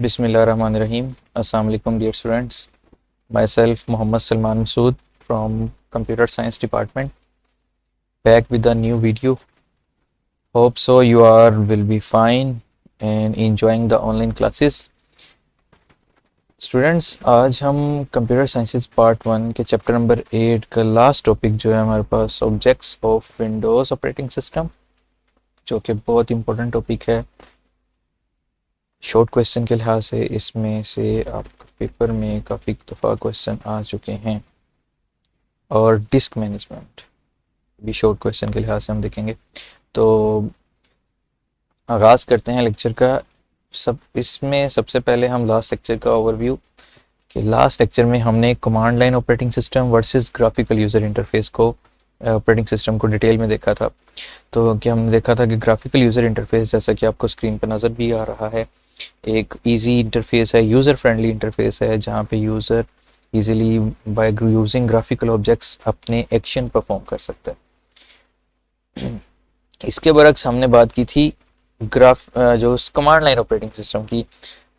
Bismillahirrahmanirrahim. Assalamu alaikum dear students. Myself Muhammad Salman Masood from Computer Science Department, back with a new video. Hope so you are will be fine and enjoying the online classes. Students, आज हम computer sciences part 1 के chapter number 8 का last topic जो है हमारे पास objects of Windows operating system, जो कि बहुत इंपॉर्टेंट टॉपिक है। शॉर्ट क्वेश्चन के लिहाज से इसमें से आपके पेपर में काफ़ी दफ़ा क्वेश्चन आ चुके हैं, और डिस्क मैनेजमेंट भी शॉर्ट क्वेश्चन के लिहाज से हम देखेंगे। तो आगाज़ करते हैं लेक्चर का। इसमें सबसे पहले हम लास्ट लेक्चर का ओवरव्यू, कि लास्ट लेक्चर में हमने command line operating system versus graphical user interface को ऑपरेटिंग सिस्टम को डिटेल में देखा था। तो क्या हमने देखा था कि ग्राफिकल यूज़र इंटरफेस, जैसा कि आपको स्क्रीन पर नज़र भी आ रहा है, एक इजी इंटरफेस है, यूज़र फ्रेंडली इंटरफेस है, जहाँ पे user easily by using graphical objects अपने एक्शन परफॉर्म कर सकता है। इसके बरक्स हमने बात की थी जो कमांड लाइन ऑपरेटिंग सिस्टम की,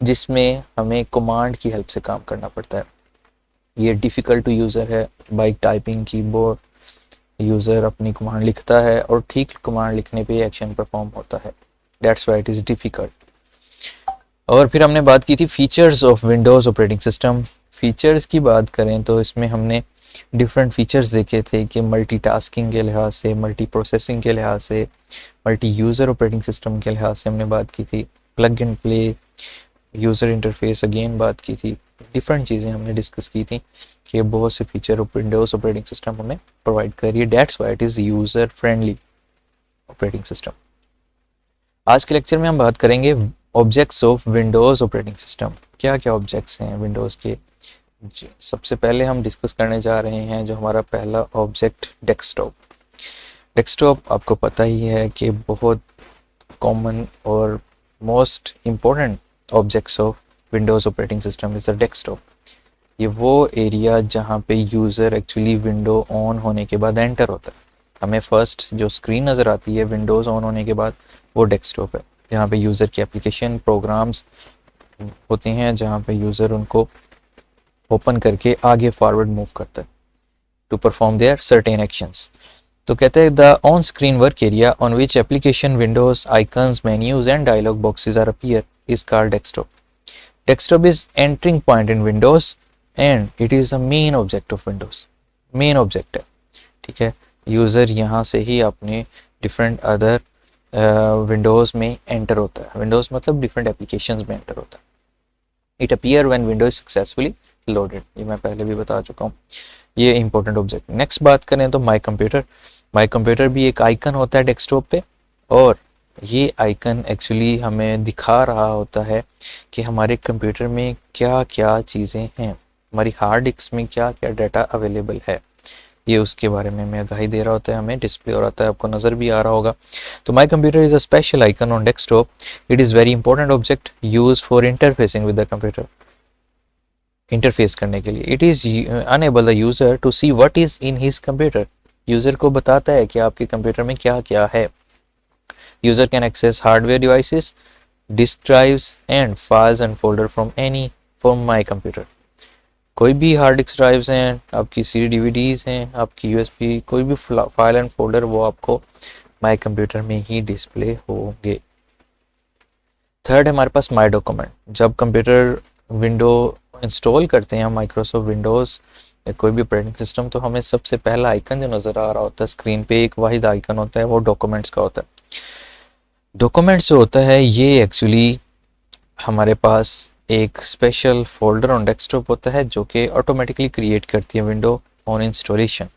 जिसमें हमें कमांड की हेल्प से काम करना पड़ता है। ये डिफ़िकल्ट टू यूज़र है। बाय टाइपिंग कीबोर्ड यूज़र अपनी कमांड लिखता है और ठीक कमांड लिखने पे एक्शन परफॉर्म होता है। That's why it is difficult. और फिर हमने बात की थी features of Windows operating system. Features की बात करें तो इसमें हमने डिफरेंट फीचर्स देखे थे कि मल्टीटास्किंग के लिहाज से, मल्टी प्रोसेसिंग के लिहाज से, मल्टी यूज़र ऑपरेटिंग सिस्टम के लिहाज से हमने बात की थी। Plug and play user interface again बात की थी। डिफरेंट चीज़ें हमने डिस्कस की थी कि बहुत से फीचर विंडोज़ ऑपरेटिंग सिस्टम हमें प्रोवाइड कर रही है। That's why it is user friendly operating system. आज के लेक्चर में हम बात करेंगे objects of Windows operating system. क्या क्या ऑब्जेक्ट्स हैं विंडोज़ के। सबसे पहले हम डिस्कस करने जा रहे हैं जो हमारा पहला ऑब्जेक्ट, डेस्कटॉप। डेस्कटॉप आपको पता ही है कि बहुत कॉमन और most important objects of Windows operating system is a desktop. ये वो एरिया जहाँ पे यूज़र एक्चुअली विंडो ऑन होने के बाद एंटर होता है। हमें फर्स्ट जो स्क्रीन नज़र आती है विंडोज़ ऑन होने के बाद, वो डेस्कटॉप है, जहाँ पे यूज़र की एप्लीकेशन प्रोग्राम्स होते हैं, जहाँ पे यूज़र उनको ओपन करके आगे फॉरवर्ड मूव करता है to perform their certain actions. तो कहते हैं the on screen work area on which application windows icons menus and dialog boxes are appear is called desktop. Desktop is entering point in Windows and it is a main object of Windows. Main object है, ठीक है। User यहाँ से ही अपने different other Windows में enter होता है। विंडोज़ मतलब डिफरेंट एप्लीकेशंस में एंटर होता है। It appear when window is successfully loaded. ये मैं पहले भी बता चुका हूँ, ये इंपॉर्टेंट ऑब्जेक्ट। नेक्स्ट बात करें तो माई कंप्यूटर। माई कंप्यूटर भी एक आइकन होता है डेस्कटॉप पे, और ये आइकन एक्चुअली हमें दिखा रहा होता है कि हमारे कंप्यूटर में क्या क्या चीज़ें हैं, हमारी हार्ड डिस्क में क्या क्या डाटा अवेलेबल है, ये उसके बारे में हमें आगाही दे रहा होता है, हमें डिस्प्ले हो रहा है, आपको नज़र भी आ रहा होगा। तो my computer is a special icon on desktop. It is very important object use for interfacing with the computer. Interface करने के लिए it is enable the user to see what is in his computer. User को बताता है कि आपके computer में क्या क्या है। User can access hardware devices, disk drives and files and folder from my computer. कोई भी हार्ड डिस्क ड्राइव्स हैं, आपकी CD DVDs हैं, आपकी USB, कोई भी फाइल एंड फोल्डर, वो आपको माई कंप्यूटर में ही डिस्प्ले होंगे। थर्ड है हमारे पास माई डॉक्यूमेंट। जब कंप्यूटर विंडो इंस्टॉल करते हैं माइक्रोसॉफ्ट विंडोज़ या कोई भी ऑपरेटिंग सिस्टम, तो हमें सबसे पहला आइकन जो नज़र आ रहा होता है स्क्रीन पे, एक वाहिद आइकन होता है, वो डॉक्यूमेंट्स का होता है। डॉक्यूमेंट्स जो होता है ये एक्चुअली हमारे पास एक स्पेशल फोल्डर ऑन डेस्कटॉप होता है जो कि ऑटोमेटिकली क्रिएट करती है विंडो ऑन इंस्टॉलेशन।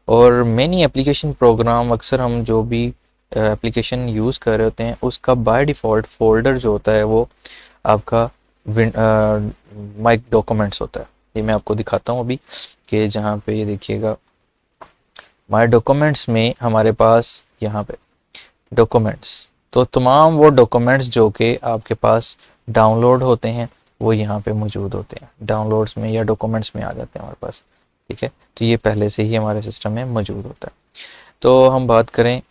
और मेनी एप्लीकेशन प्रोग्राम, अक्सर हम जो भी एप्लीकेशन यूज़ कर रहे होते हैं, उसका बाय डिफ़ॉल्ट फोल्डर जो होता है वो आपका माई डॉक्यूमेंट्स होता है। ये मैं आपको दिखाता हूँ अभी, कि जहाँ पे ये देखिएगा माई डॉक्यूमेंट्स में हमारे पास यहाँ पे डॉक्यूमेंट्स, तो तमाम वो डॉक्यूमेंट्स जो कि आपके पास डाउनलोड होते हैं वो यहाँ पे मौजूद होते हैं, डाउनलोड्स में या डॉक्यूमेंट्स में आ जाते हैं हमारे पास, ठीक है। तो ये पहले से ही हमारे सिस्टम में मौजूद होता है। तो हम बात करें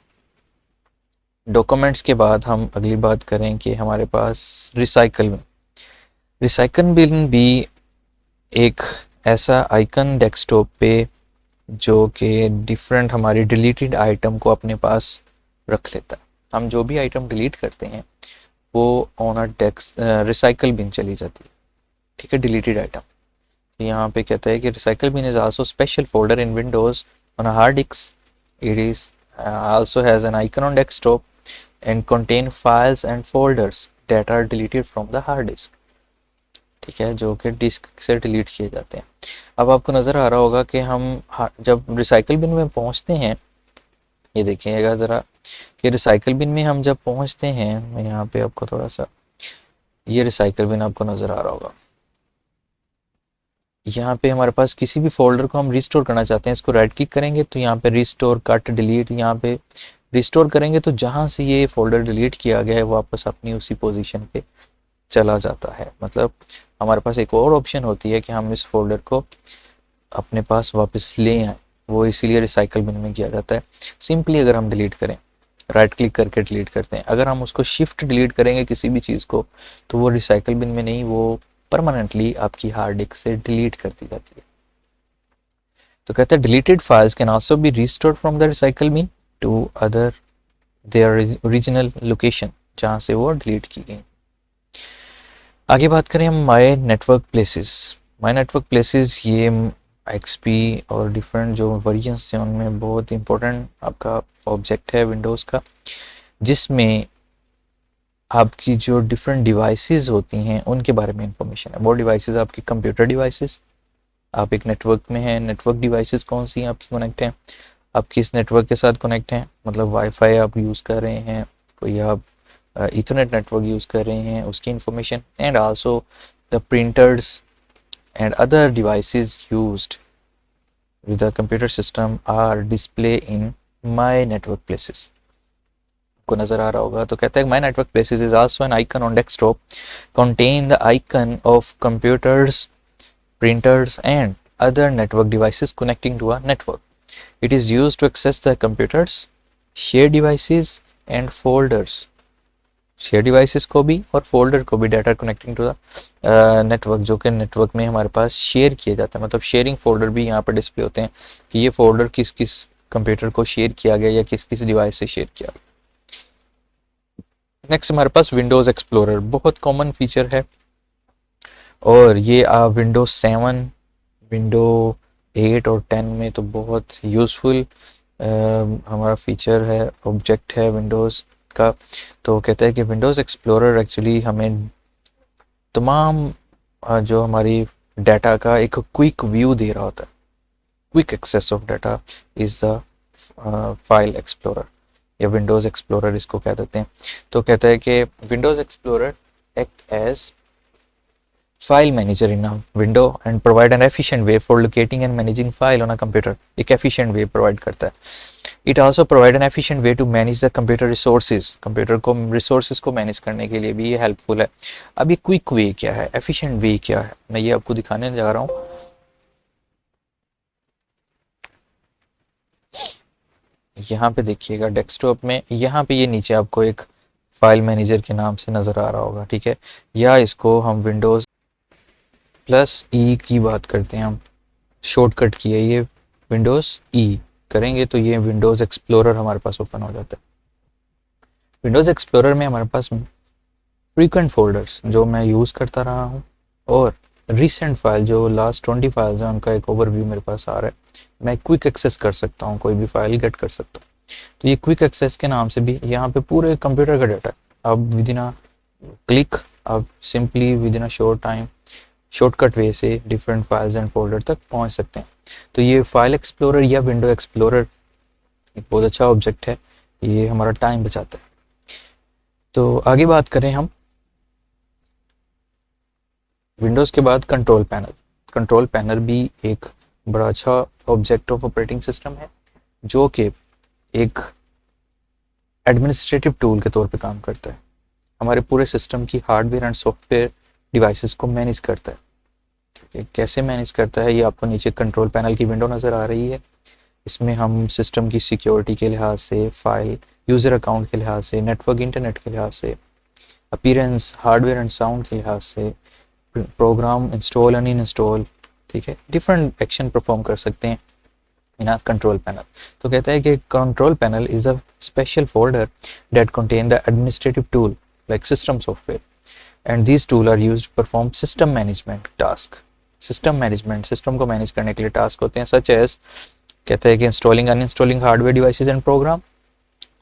डॉक्यूमेंट्स के बाद, हम अगली बात करें कि हमारे पास रिसाइकल में रिसाइकल बिन भी एक ऐसा आइकन डेस्कटॉप पे जो कि डिफरेंट हमारी डिलीटेड आइटम को अपने पास रख लेता है। हम जो भी आइटम डिलीट करते हैं वो on a desk recycle bin चली जाती है, ठीक है, डिलीटेड आइटम। तो यहाँ पे कहता है कि recycle bin is also special folder in Windows on a hard disk. It is also has an icon on desktop and contain files and folders that are deleted from the hard disk, ठीक है, जो कि disc से delete किए जाते हैं। अब आपको नज़र आ रहा होगा कि हम जब रिसाइकल बिन में पहुंचते हैं, ये देखिएगा ज़रा कि रिसाइकल बिन में हम जब पहुंचते हैं, मैं यहाँ पे आपको थोड़ा सा, ये रिसाइकल बिन आपको नज़र आ रहा होगा। यहाँ पे हमारे पास किसी भी फोल्डर को हम रिस्टोर करना चाहते हैं, इसको राइट क्लिक करेंगे तो यहाँ पे रिस्टोर कट डिलीट, यहाँ पे रिस्टोर करेंगे तो जहाँ से ये फोल्डर डिलीट किया गया है वापस अपनी उसी पोजीशन पे चला जाता है। मतलब हमारे पास एक और ऑप्शन होती है कि हम इस फोल्डर को अपने पास वापस ले आए, वो इसीलिए रिसाइकल बिन में किया जाता है। सिंपली अगर हम डिलीट करें, राइट क्लिक करके डिलीट करते हैं, अगर हम उसको शिफ्ट डिलीट करेंगे किसी भी चीज़ को तो वो रिसाइकल बिन में नहीं, वो परमानेंटली आपकी हार्ड डिस्क से डिलीट कर दी जाती है। तो कहते हैं deleted files can also be restored from the recycle bin to other their original location, जहाँ से वो डिलीट की गई। आगे बात करें हम my network places. My network places ये एक्सपी और डिफरेंट जो वर्जन्स हैं उनमें बहुत इंपॉर्टेंट आपका ऑब्जेक्ट है विंडोज़ का, जिसमें आपकी जो डिफरेंट डिवाइसेस होती हैं उनके बारे में इंफॉर्मेशन है। वो डिवाइसेस आपकी कंप्यूटर डिवाइसेस, आप एक नेटवर्क में हैं, नेटवर्क डिवाइसेस कौन सी हैं आपकी कनेक्ट हैं, आप किस नेटवर्क के साथ कनेक्ट हैं, मतलब वाईफाई आप यूज़ कर रहे हैं, कोई आप इथरनेट नेटवर्क यूज़ कर रहे हैं, उसकी information, and also the printers and other devices used with the computer system are display in my network places। को नज़र आ रहा होगा तो कहता है my network places is also an icon on desktop contain the icon of computers, printers and other network devices connecting to a network। It is used to access the computers, shared devices and folders, share devices को भी और folder को भी, data connecting to the network, जो कि network में हमारे पास share किए जाते हैं। मतलब शेयरिंग फोल्डर भी यहाँ पर डिस्प्ले होते हैं कि ये फोल्डर किस किस कंप्यूटर को शेयर किया गया या किस किस डिवाइस से शेयर किया गया। नेक्स्ट हमारे पास विंडोज़ एक्सप्लोरर, बहुत कॉमन फीचर है और ये विंडोज 7, विंडो 8 और 10 में तो बहुत यूज़फुल हमारा फीचर है, ऑब्जेक्ट है विंडोज़ का। तो कहता है कि विंडोज़ एक्सप्लोरर एक्चुअली हमें तमाम जो हमारी डाटा का एक क्विक व्यू दे रहा होता है। Quick access of data is the file explorer या विंडोज़ एक्सप्लोरर इसको कह देते हैं। तो कहता है कि Windows explorer act as file manager in a window and provide an efficient way for locating and managing file on a computer। एक efficient way provide करता है। It also provide an efficient way to manage the computer resources। Computer को resources को manage करने के लिए भी ये helpful है। अब ये quick way क्या है, efficient way क्या है, मैं ये आपको दिखाने जा रहा हूँ। यहाँ पे देखिएगा डेस्कटॉप में, यहाँ पे ये नीचे आपको एक फाइल मैनेजर के नाम से नज़र आ रहा होगा, ठीक है, या इसको हम विंडोज़ प्लस ई की बात करते हैं, हम शॉर्टकट की है ये विंडोज़ ई करेंगे तो ये विंडोज़ एक्सप्लोरर हमारे पास ओपन हो जाता है। विंडोज़ एक्सप्लोरर में हमारे पास फ्रीक्वेंट फोल्डर्स जो मैं यूज़ करता रहा हूँ और रिसेंट फाइल जो लास्ट 20 फाइल्स हैं उनका एक ओवरव्यू मेरे पास आ रहा है। मैं क्विक एक्सेस कर सकता हूँ, कोई भी फाइल गेट कर सकता हूँ। तो ये क्विक एक्सेस के नाम से भी यहाँ पे पूरे कंप्यूटर का डाटा है। अब विद इन अ क्लिक आप simply with in a short time shortcut way से डिफरेंट फाइल्स एंड फोल्डर तक पहुंच सकते हैं। तो ये फाइल एक्सप्लोरर या विंडो एक्सप्लोरर एक बहुत अच्छा ऑब्जेक्ट है, ये हमारा टाइम बचाता है। तो आगे बात करें हम विंडोज़ के बाद कंट्रोल पैनल। कंट्रोल पैनल भी एक बड़ा अच्छा ऑब्जेक्ट ऑफ ऑपरेटिंग सिस्टम है जो कि एक एडमिनिस्ट्रेटिव टूल के तौर पे काम करता है। हमारे पूरे सिस्टम की हार्डवेयर एंड सॉफ्टवेयर डिवाइसेस को मैनेज करता है। ठीक है, कैसे मैनेज करता है ये आपको नीचे कंट्रोल पैनल की विंडो नज़र आ रही है। इसमें हम सिस्टम की सिक्योरिटी के लिहाज से, फाइल यूज़र अकाउंट के लिहाज से, नेटवर्क इंटरनेट के लिहाज से, अपीयरेंस, हार्डवेयर एंड साउंड के लिहाज से, प्रोग्राम इंस्टॉल एंड इंस्टॉल, ठीक है, डिफरेंट एक्शन परफॉर्म कर सकते हैं इन अ कंट्रोल पैनल। तो कहता है कि control panel is a special folder that contain the administrative tool like system software and these tool are used to perform system management task. System management, system को manage करने के लिए task होते हैं, सच एज कहते हैं कि installing uninstalling hardware devices and program,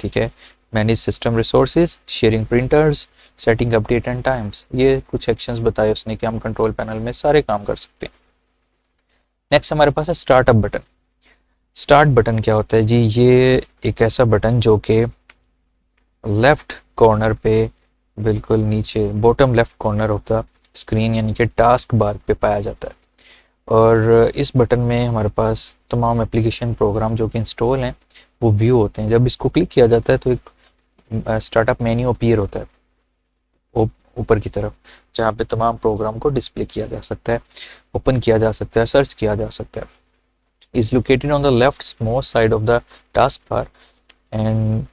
ठीक है, manage system resources, sharing printers, setting update and times. ये कुछ एक्शंस बताए उसने कि हम कंट्रोल पैनल में सारे काम कर सकते हैं। नेक्स्ट हमारे पास है स्टार्टअप बटन। स्टार्ट बटन क्या होता है जी? ये एक ऐसा बटन जो कि लेफ्ट कॉर्नर पे बिल्कुल नीचे बॉटम लेफ्ट कॉर्नर होता स्क्रीन यानी कि टास्क बार पे पाया जाता है, और इस बटन में हमारे पास तमाम एप्लीकेशन प्रोग्राम जो कि इंस्टॉल हैं वो व्यू होते हैं। जब इसको क्लिक किया जाता है तो एक स्टार्टअप मेन्यू अपीयर होता है ऊपर की तरफ, जहाँ पे तमाम प्रोग्राम को डिस्प्ले किया जा सकता है, ओपन किया जा सकता है, सर्च किया जा सकता है। Is located on the left most side of the task bar and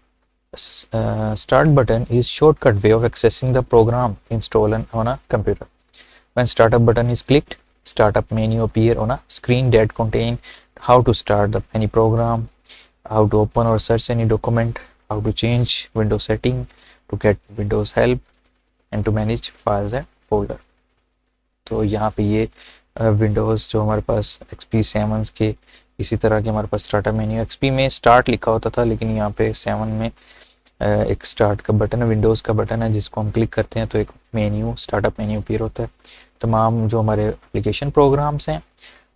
start button is shortcut way of accessing the program installed on a computer. When startup button is clicked, startup menu appear on a screen that contain how to start any program, how to open or search any document, how to change Windows setting, to get Windows help and to manage files and folder. तो यहाँ पे ये Windows जो हमारे पास XP 7 के इसी तरह के हमारे पास स्टार्टअप मेन्यू, XP में स्टार्ट लिखा होता था लेकिन यहाँ पे 7 में एक स्टार्ट का बटन है, विंडोज़ का बटन है, जिसको हम क्लिक करते हैं तो एक मेन्यू स्टार्टअप मेन्यू अपीयर होता है। तमाम जो हमारे एप्लीकेशन प्रोग्राम्स हैं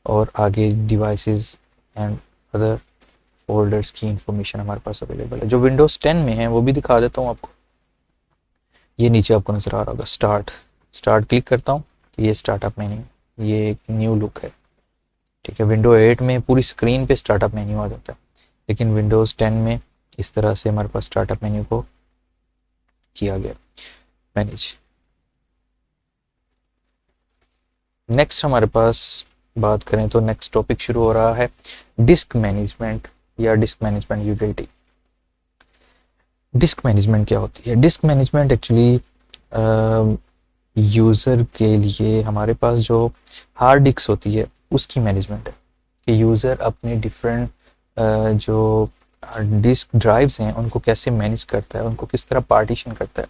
और आगे डिवाइसेस एंड अदर फोल्डर्स की इंफॉर्मेशन हमारे पास अवेलेबल है। जो विंडोज़ 10 में है वो भी दिखा देता हूँ आपको। ये नीचे आपको नज़र आ रहा होगा स्टार्ट क्लिक करता हूँ तो ये स्टार्टअप मेन्यू, ये एक न्यू लुक है, ठीक है। विंडो 8 में पूरी स्क्रीन पे स्टार्टअप मेन्यू आ जाता है, लेकिन विंडोज़ 10 में इस तरह से हमारे पास स्टार्टअप मेन्यू को किया गया मैनेज। नेक्स्ट हमारे पास बात करें तो नेक्स्ट टॉपिक शुरू हो रहा है डिस्क मैनेजमेंट या disc management utility. Disc management क्या होती है? डिस्क मैनेजमेंट एक्चुअली यूज़र के लिए हमारे पास जो हार्ड डिस्क होती है उसकी मैनेजमेंट है कि यूज़र अपने डिफरेंट जो डिस्क ड्राइव्स हैं उनको कैसे मैनेज करता है, उनको किस तरह पार्टीशन करता है,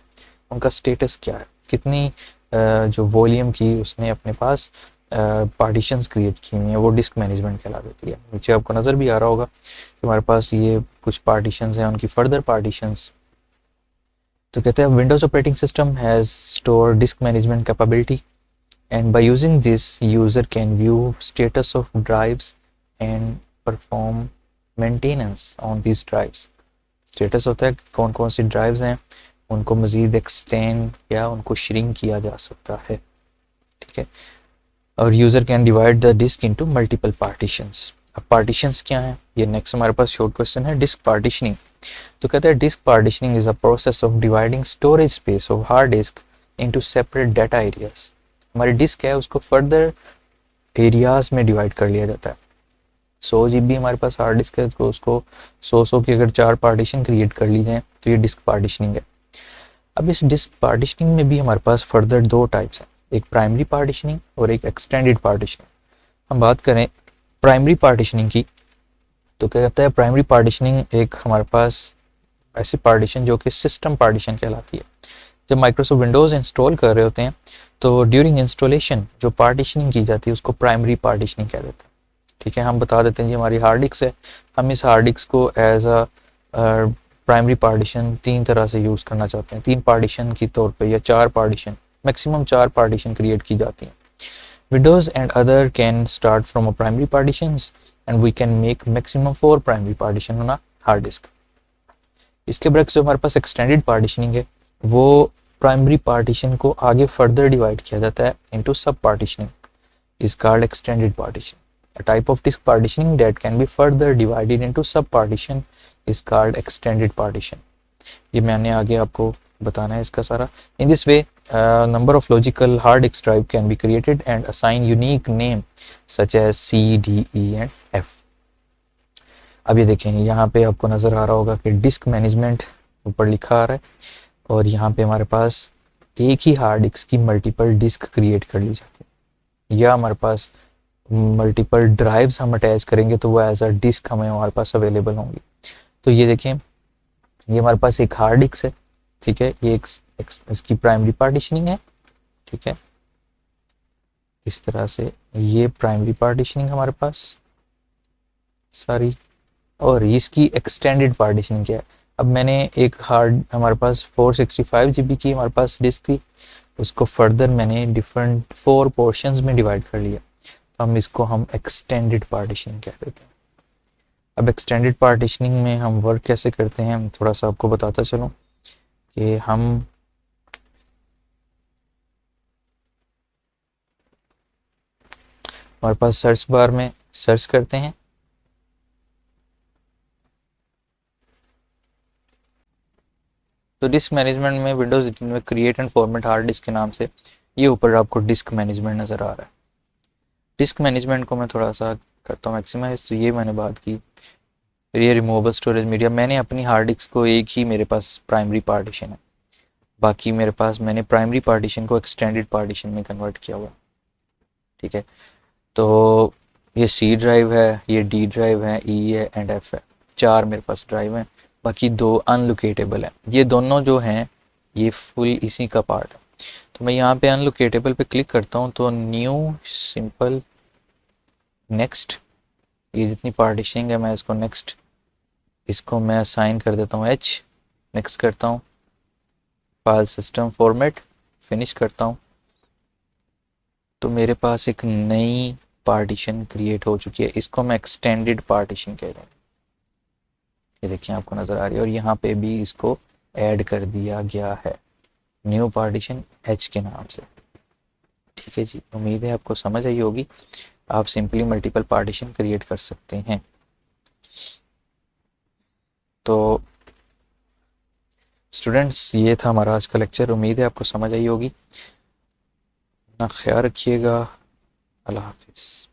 उनका स्टेटस क्या है, कितनी जो वॉल्यूम की उसने अपने पास पार्टीशंस क्रिएट की हुई हैं, वो डिस्क मैनेजमेंट कहला देती है। नीचे आपको नज़र भी आ रहा होगा कि हमारे पास ये कुछ पार्टीशंस हैं, उनकी फर्दर पार्टीशंस। तो कहते हैं Windows operating system has store disc management capability and by using this user can view status of drives and perform maintenance on these drives। status होता है कौन कौन सी ड्राइव्स हैं, उनको मज़ीद एक्सटेंड या उनको श्रिंक किया जा सकता है, ठीक है। और user can divide the disk into multiple partitions. अब पार्टीशंस क्या हैं, ये नेक्स्ट हमारे पास शॉर्ट क्वेश्चन है। डिस्क पार्टीशनिंग, तो कहते हैं disk partitioning is a process of dividing storage space of hard disk into separate data areas. हमारी डिस्क है उसको फर्दर एरियाज में डिवाइड कर लिया जाता है। 100 GB हमारे पास हार्ड डिस्क है तो उसको 100 की अगर 4 पार्टीशन क्रिएट कर ली जाए तो ये डिस्क पार्टीशनिंग है। अब इस डिस्क पार्टीशनिंग में भी हमारे पास फर्दर 2 टाइप्स हैं, एक प्राइमरी पार्टीशनिंग और एक एक्सटेंडेड पार्टीशनिंग। हम बात करें प्राइमरी पार्टीशनिंग की तो क्या कहता है प्राइमरी पार्टीशनिंग एक हमारे पास ऐसी पार्टीशन जो कि सिस्टम पार्टीशन कहलाती है। जब माइक्रोसॉफ्ट विंडोज़ इंस्टॉल कर रहे होते हैं तो ड्यूरिंग इंस्टॉलेशन जो पार्टीशनिंग की जाती है उसको प्राइमरी पार्टीशनिंग कह देते हैं, ठीक है। हम बता देते हैं कि हमारी हार्ड डिस्क है, हम इस हार्ड डिस्क को एज अ प्राइमरी पार्टीशन 3 तरह से यूज़ करना चाहते हैं, 3 पार्टीशन की तौर पे या 4 पार्टीशन, मैक्सिमम 4 पार्टीशन क्रिएट की जाती हैं। Windows and other can start from a primary partitions and we can make maximum 4 primary partition on a hard disk. इसके बरक्स जो हमारे पास एक्सटेंडेड पार्टीशनिंग है वो प्राइमरी पार्टीशन को आगे फर्दर डिवाइड किया जाता है इनटू सब partitioning is called extended partition. A type of disk partitioning that can be further divided into sub partition is called extended partition। ये मैंने आगे आपको बताना है इसका सारा। In this way, number of logical hard disk drive can be created and assign unique name such as C, D, E and F। अब ये देखें यहाँ पे आपको नज़र आ रहा होगा कि डिस्क मैनेजमेंट ऊपर लिखा आ रहा है और यहाँ पे हमारे पास एक ही हार्ड डिस्क की मल्टीपल डिस्क क्रिएट कर ली जाती है, या हमारे पास मल्टीपल ड्राइव्स हम अटैच करेंगे तो वो एज अ डिस्क हमें हमारे पास अवेलेबल होंगी। तो ये देखें, ये हमारे पास एक हार्ड डिस्क है, ठीक है, ये इसकी प्राइमरी पार्टीशनिंग है, ठीक है, इस तरह से ये प्राइमरी पार्टीशनिंग हमारे पास सारी, और इसकी एक्सटेंडेड पार्टीशनिंग क्या है। अब मैंने एक हार्ड, हमारे पास 465 GB की हमारे पास डिस्क थी, उसको फर्दर मैंने डिफरेंट 4 पोर्शंस में डिवाइड कर लिया, तो हम एक्सटेंडेड पार्टीशनिंग कह देते हैं। अब एक्सटेंडेड पार्टीशनिंग में हम वर्क कैसे करते हैं, थोड़ा सा आपको बताता चलूँ कि हम हमारे पास सर्च बार में सर्च करते हैं, तो डिस्क मैनेजमेंट में विंडोज 18 में create and format hard disk के नाम से ये ऊपर आपको डिस्क मैनेजमेंट नज़र आ रहा है। डिस्क मैनेजमेंट को मैं थोड़ा सा करता हूँ मैक्सिमाइज। तो ये मैंने बात की, ये रिमूवेबल स्टोरेज मीडिया, मैंने अपनी हार्ड डिस्क को एक ही मेरे पास प्राइमरी पार्टीशन है, बाकी मेरे पास मैंने प्राइमरी पार्टीशन को एक्सटेंडेड पार्टीशन में कन्वर्ट किया हुआ, ठीक है। तो ये सी ड्राइव है, ये डी ड्राइव है, ई है एंड एफ है, 4 मेरे पास ड्राइव हैं, बाकी 2 अनलोकेटेबल हैं। ये दोनों जो हैं ये फुल इसी का पार्ट है। तो मैं यहाँ पे अनलोकेटेबल पे क्लिक करता हूँ तो न्यू सिंपल नेक्स्ट, ये जितनी पार्टीशनिंग है मैं इसको नेक्स्ट, इसको मैं असाइन कर देता हूँ एच, नेक्स्ट करता हूँ, फाइल सिस्टम फॉर्मेट, फिनिश करता हूँ, तो मेरे पास एक नई पार्टीशन क्रिएट हो चुकी है, इसको मैं एक्सटेंडेड पार्टीशन कह रहा हूँ। ये देखिए आपको नज़र आ रही है, और यहाँ पे भी इसको ऐड कर दिया गया है न्यू पार्टीशन एच के नाम से, ठीक है जी। उम्मीद है आपको समझ आई होगी, आप सिंपली मल्टीपल पार्टीशन क्रिएट कर सकते हैं। तो स्टूडेंट्स, ये था हमारा आज का लेक्चर, उम्मीद है आपको समझ आई होगी। अपना ख्याल रखिएगा, अल्लाह हाफिज़।